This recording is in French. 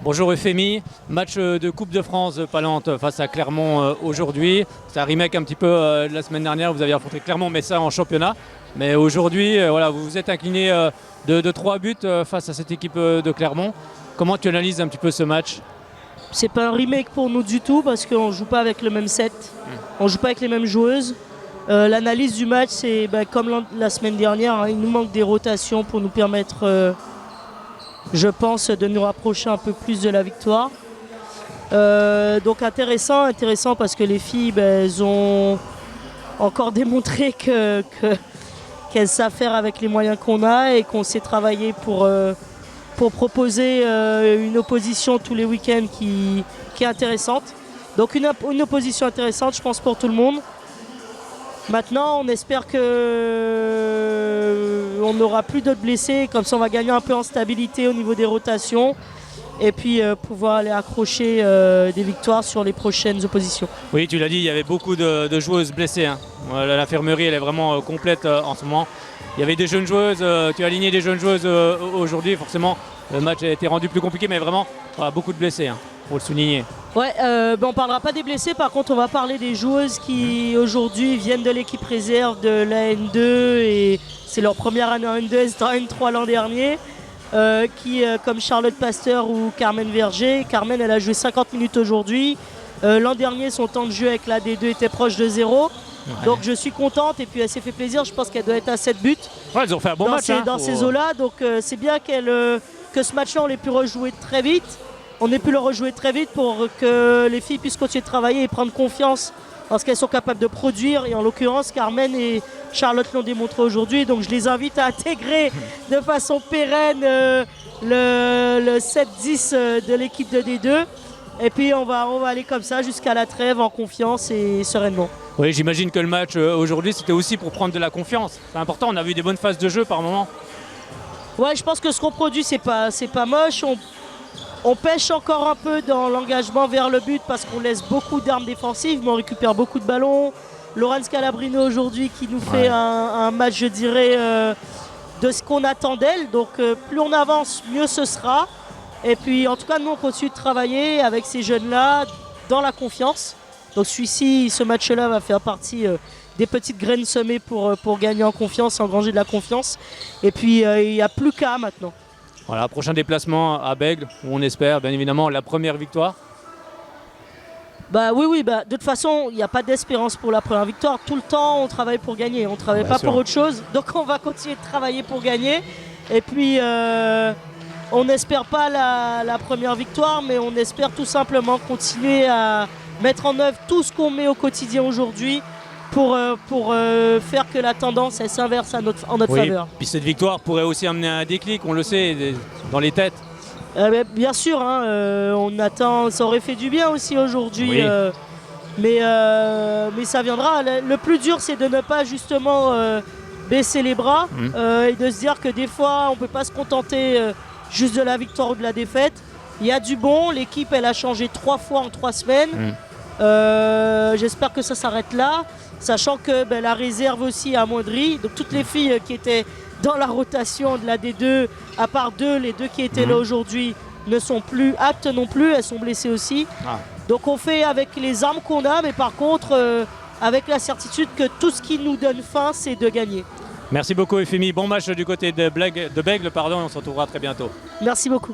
Bonjour Euphémie, match de Coupe de France Palante face à Clermont aujourd'hui. C'est un remake un petit peu de la semaine dernière, vous aviez affronté Clermont mais ça en championnat. Mais aujourd'hui, voilà, vous vous êtes incliné de 3 buts face à cette équipe de Clermont. Comment tu analyses un petit peu ce match? C'est pas un remake pour nous du tout parce qu'on joue pas avec le même set, on joue pas avec les mêmes joueuses. L'analyse du match, c'est comme la semaine dernière, hein, il nous manque des rotations pour nous permettre, je pense, de nous rapprocher un peu plus de la victoire. Donc intéressant parce que les filles, elles ont encore démontré qu'elles savent faire avec les moyens qu'on a et qu'on sait travailler pour proposer une opposition tous les week-ends qui est intéressante. Donc une opposition intéressante, je pense, pour tout le monde. Maintenant, on espère qu'on n'aura plus d'autres blessés, comme ça on va gagner un peu en stabilité au niveau des rotations et puis pouvoir aller accrocher des victoires sur les prochaines oppositions. Oui, tu l'as dit, il y avait beaucoup de joueuses blessées, hein. L'infirmerie, elle est vraiment complète en ce moment. Il y avait des jeunes joueuses, tu as aligné des jeunes joueuses aujourd'hui, forcément le match a été rendu plus compliqué, mais vraiment beaucoup de blessés, hein, pour le souligner. Ouais, on ne parlera pas des blessés, par contre on va parler des joueuses qui aujourd'hui viennent de l'équipe réserve de la N2 et c'est leur première année en N2, elles étaient en N3 l'an dernier, comme Charlotte Pasteur ou Carmen Verger. Carmen, elle a joué 50 minutes aujourd'hui. L'an dernier, son temps de jeu avec la D2 était proche de 0. Ouais. Donc je suis contente et puis elle s'est fait plaisir, je pense qu'elle doit être à 7 buts. Ouais, ils ont fait un bon match dans ces eaux-là, donc c'est bien que ce match-là on l'ait pu rejouer très vite. On ait pu le rejouer très vite pour que les filles puissent continuer de travailler et prendre confiance parce qu'elles sont capables de produire. Et en l'occurrence, Carmen et Charlotte l'ont démontré aujourd'hui. Donc je les invite à intégrer de façon pérenne le 7-10 de l'équipe de D2. Et puis on va aller comme ça jusqu'à la trêve en confiance et sereinement. Oui, j'imagine que le match aujourd'hui, c'était aussi pour prendre de la confiance. C'est important, on a vu des bonnes phases de jeu par moment. Ouais, je pense que ce qu'on produit, c'est pas moche. On pêche encore un peu dans l'engagement vers le but parce qu'on laisse beaucoup d'armes défensives, mais on récupère beaucoup de ballons. Laurence Calabrino aujourd'hui qui nous fait un match, je dirais, de ce qu'on attend d'elle. Donc plus on avance, mieux ce sera. Et puis en tout cas, nous on continue de travailler avec ces jeunes-là dans la confiance. Donc ce match-là va faire partie des petites graines semées pour gagner en confiance, engranger de la confiance. Et puis il n'y a plus qu'à maintenant. Voilà, prochain déplacement à Bègles, où on espère bien évidemment la première victoire. Oui, de toute façon, il n'y a pas d'espérance pour la première victoire. Tout le temps, on travaille pour gagner, on ne travaille pas pour autre chose. Donc on va continuer de travailler pour gagner. Et puis, on n'espère pas la première victoire, mais on espère tout simplement continuer à mettre en œuvre tout ce qu'on met au quotidien aujourd'hui pour faire que la tendance s'inverse en notre faveur. Puis cette victoire pourrait aussi amener un déclic, on le sait, dans les têtes. Bien sûr, hein, on attend, ça aurait fait du bien aussi aujourd'hui, mais ça viendra. Le plus dur, c'est de ne pas justement baisser les bras et de se dire que des fois, on ne peut pas se contenter juste de la victoire ou de la défaite. Il y a du bon, l'équipe elle a changé 3 fois en 3 semaines. J'espère que ça s'arrête là, sachant que la réserve aussi a amoindri. Donc toutes les filles qui étaient dans la rotation de la D2, à part les deux qui étaient là aujourd'hui, ne sont plus aptes non plus, elles sont blessées aussi. Donc on fait avec les armes qu'on a, mais par contre avec la certitude que tout ce qui nous donne faim, c'est de gagner. Merci beaucoup Euphémie, bon match du côté de Bègles, on se retrouvera très bientôt. Merci beaucoup.